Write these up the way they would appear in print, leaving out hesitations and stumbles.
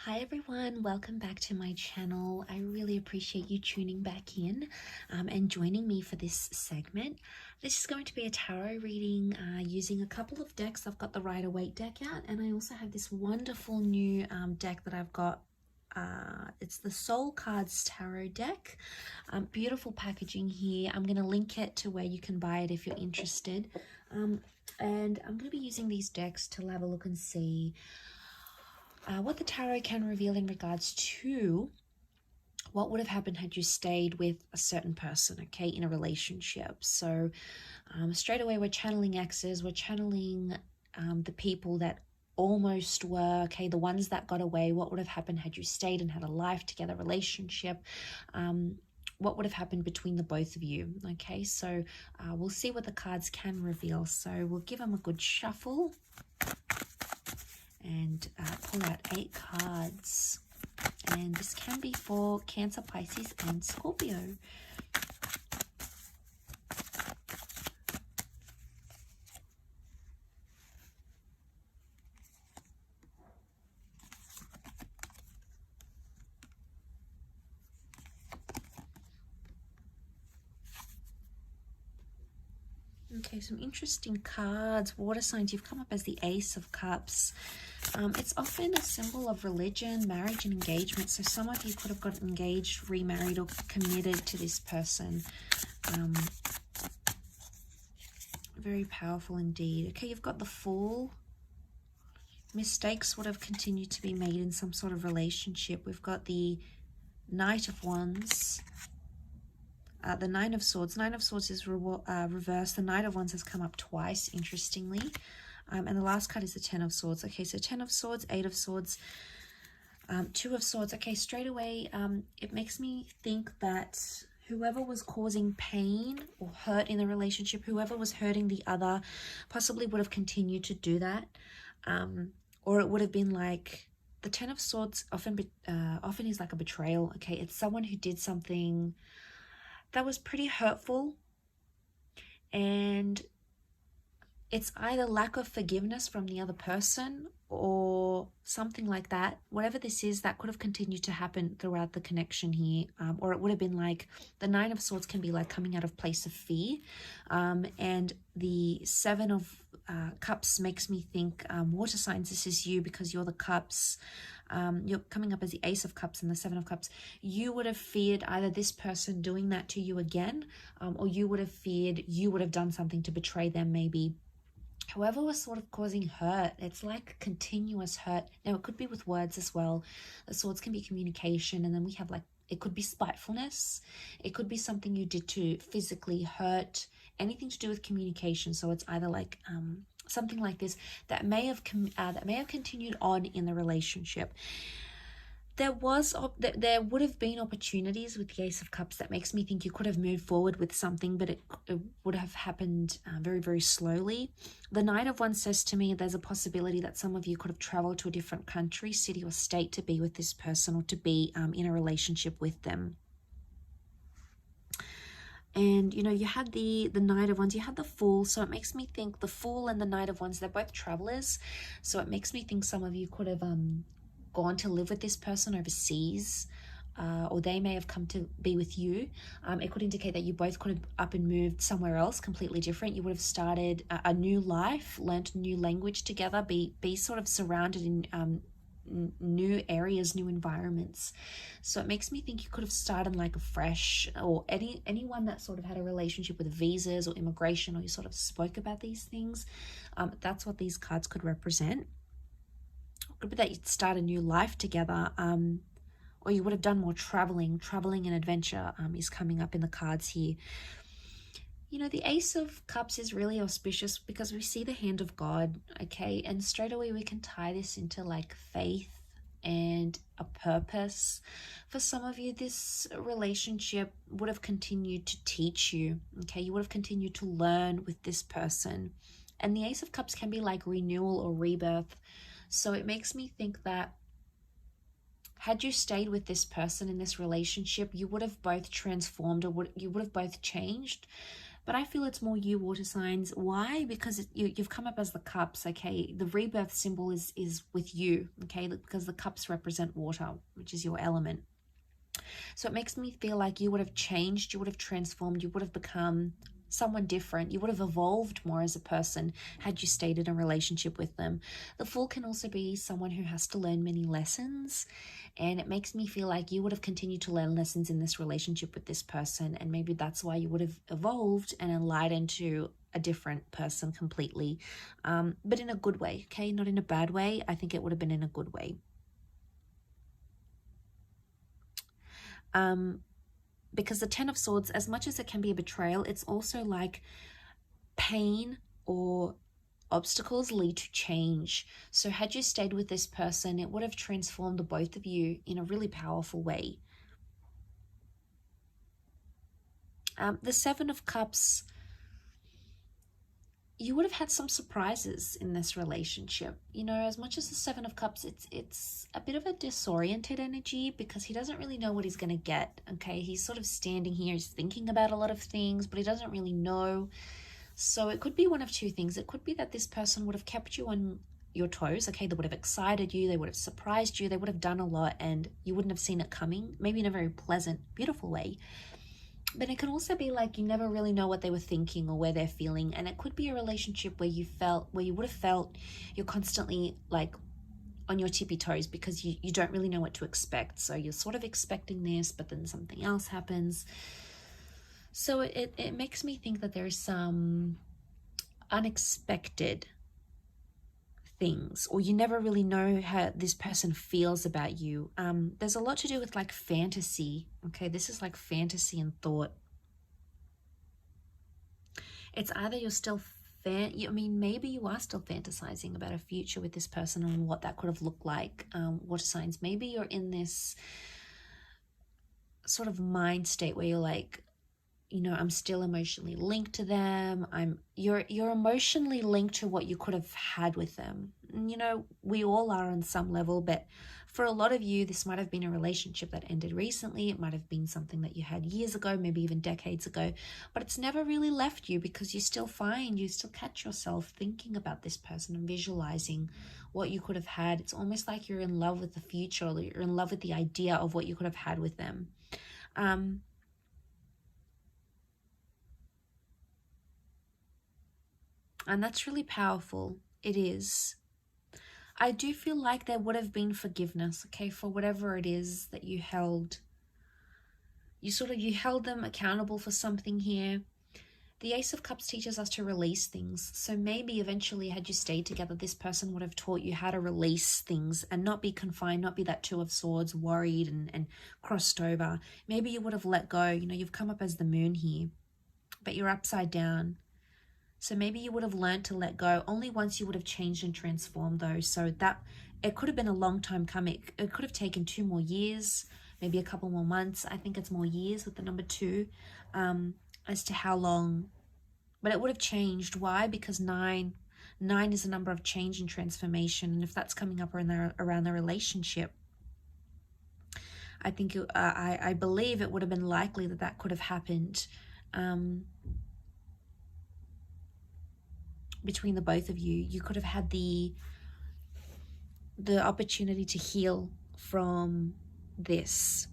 Hi everyone, welcome back to my channel. I really appreciate you tuning back in and joining me for this segment. This is going to be a tarot reading using a couple of decks. I've got the Rider-Waite deck out, and I also have this wonderful new deck that I've got. It's the Soul Cards Tarot deck. Beautiful packaging here. I'm going to link it to where you can buy it if you're interested. And I'm going to be using these decks to have a look and see what the tarot can reveal in regards to what would have happened had you stayed with a certain person, okay, in a relationship. So straight away we're channeling exes, we're channeling the people that almost were, okay, the ones that got away. What would have happened had you stayed and had a life together, relationship? What would have happened between the both of you? Okay, so we'll see what the cards can reveal. So we'll give them a good shuffle and pull out 8 cards, and this can be for Cancer, Pisces and Scorpio. Okay, some interesting cards. Water signs, you've come up as the Ace of Cups. It's often a symbol of religion, marriage and engagement. So some of you could have got engaged, remarried or committed to this person. Very powerful indeed. Okay, you've got the Fool. Mistakes would have continued to be made in some sort of relationship. We've got the Knight of Wands. The Nine of Swords. Nine of Swords is reversed. The Knight of Wands has come up twice, interestingly. And the last card is the Ten of Swords. Okay, so 10 of Swords, 8 of Swords, 2 of Swords. Okay, straight away, it makes me think that whoever was causing pain or hurt in the relationship, whoever was hurting the other, possibly would have continued to do that. Or it would have been like, the Ten of Swords often is like a betrayal. Okay, it's someone who did something that was pretty hurtful, and it's either lack of forgiveness from the other person or something like that. Whatever this is, that could have continued to happen throughout the connection here. Or it would have been like, the Nine of Swords can be like coming out of place of fear. And the Seven of Cups makes me think, water signs, this is you, because you're the Cups. You're coming up as the Ace of Cups and the Seven of Cups. You would have feared either this person doing that to you again, or you would have feared you would have done something to betray them maybe. Whoever was sort of causing hurt, it's like continuous hurt. Now, it could be with words as well. The Swords can be communication, and then we have like, it could be spitefulness. It could be something you did to physically hurt, anything to do with communication. So it's either like something like this that may have continued on in the relationship. There would have been opportunities with the Ace of Cups that makes me think you could have moved forward with something, but it would have happened very, very slowly. The Knight of Wands says to me there's a possibility that some of you could have traveled to a different country, city or state to be with this person, or to be in a relationship with them. And, you know, you had the Knight of Wands, you had the Fool. So it makes me think the Fool and the Knight of Wands, they're both travelers. So it makes me think some of you could have gone to live with this person overseas, or they may have come to be with you. It could indicate that you both could have up and moved somewhere else completely different. You would have started a new life, learnt a new language together, be sort of surrounded in new areas, new environments. So it makes me think you could have started like afresh, or anyone that sort of had a relationship with visas or immigration, or you sort of spoke about these things. That's what these cards could represent. Could be that you'd start a new life together, or you would have done more traveling and adventure is coming up in the cards here. You know, the Ace of Cups is really auspicious because we see the hand of God, okay? And straight away we can tie this into like faith and a purpose. For some of you, this relationship would have continued to teach you, okay? You would have continued to learn with this person. And the Ace of Cups can be like renewal or rebirth. So it makes me think that had you stayed with this person in this relationship, you would have both transformed, or you would have both changed. But I feel it's more you, water signs. Why? Because you've come up as the cups, okay? The rebirth symbol is with you, okay? Because the cups represent water, which is your element. So it makes me feel like you would have changed, you would have transformed, you would have become someone different. You would have evolved more as a person had you stayed in a relationship with them. The Fool can also be someone who has to learn many lessons, and it makes me feel like you would have continued to learn lessons in this relationship with this person, and maybe that's why you would have evolved and enlightened to a different person completely, but in a good way, okay? Not in a bad way. I think it would have been in a good way. Because the Ten of Swords, as much as it can be a betrayal, it's also like pain or obstacles lead to change. So had you stayed with this person, it would have transformed the both of you in a really powerful way. The Seven of Cups, you would have had some surprises in this relationship. You know, as much as the Seven of Cups, it's a bit of a disoriented energy because he doesn't really know what he's going to get, okay? He's sort of standing here, he's thinking about a lot of things, but he doesn't really know. So it could be one of two things. It could be that this person would have kept you on your toes, okay? They would have excited you, they would have surprised you, they would have done a lot and you wouldn't have seen it coming, maybe in a very pleasant, beautiful way. But it can also be like you never really know what they were thinking or where they're feeling. And it could be a relationship where you would have felt you're constantly like on your tippy toes because you don't really know what to expect. So you're sort of expecting this, but then something else happens. So it makes me think that there's some unexpected things, or you never really know how this person feels about you. There's a lot to do with like fantasy, okay? This is like fantasy and thought. It's either you're still maybe you are still fantasizing about a future with this person and what that could have looked like. Water signs, maybe you're in this sort of mind state where you're like, you know, I'm still emotionally linked to them. You're emotionally linked to what you could have had with them. And, you know, we all are on some level, but for a lot of you, this might have been a relationship that ended recently. It might have been something that you had years ago, maybe even decades ago, but it's never really left you because you still catch yourself thinking about this person and visualizing what you could have had. It's almost like you're in love with the future, or you're in love with the idea of what you could have had with them. And that's really powerful. It is. I do feel like there would have been forgiveness, okay, for whatever it is that you held. You held them accountable for something here. The Ace of Cups teaches us to release things. So maybe eventually, had you stayed together, this person would have taught you how to release things and not be confined, not be that Two of Swords, worried and crossed over. Maybe you would have let go. You know, you've come up as the moon here, but you're upside down. So maybe you would have learned to let go only once you would have changed and transformed those. So that it could have been a long time coming. It could have taken 2 more years, maybe a couple more months. I think it's more years with the number 2 as to how long. But it would have changed. Why? Because 9 is a number of change and transformation. And if that's coming up around the relationship, I think I believe it would have been likely that could have happened between the both of you. You could have had the opportunity to heal from this,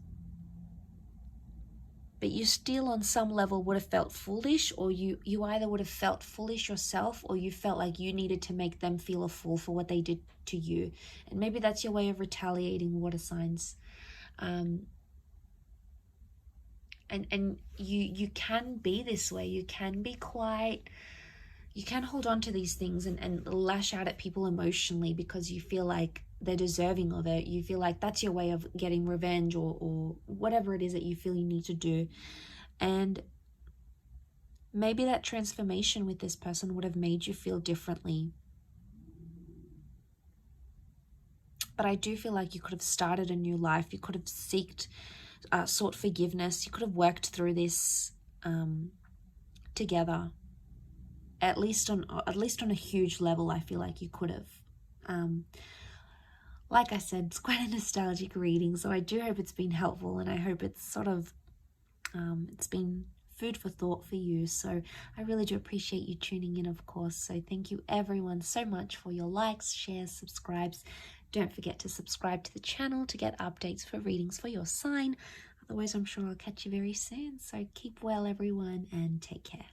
but you still on some level would have felt foolish, or you either would have felt foolish yourself, or you felt like you needed to make them feel a fool for what they did to you. And maybe that's your way of retaliating, water signs. And you can be this way. You can be quite, you can hold on to these things and lash out at people emotionally because you feel like they're deserving of it. You feel like that's your way of getting revenge or whatever it is that you feel you need to do. And maybe that transformation with this person would have made you feel differently. But I do feel like you could have started a new life. You could have sought forgiveness. You could have worked through this together. At least on a huge level, I feel like you could have. Like I said, it's quite a nostalgic reading, so I do hope it's been helpful, and I hope it's sort of it's been food for thought for you. So I really do appreciate you tuning in, of course. So thank you everyone so much for your likes, shares, subscribes. Don't forget to subscribe to the channel to get updates for readings for your sign. Otherwise, I'm sure I'll catch you very soon. So keep well, everyone, and take care.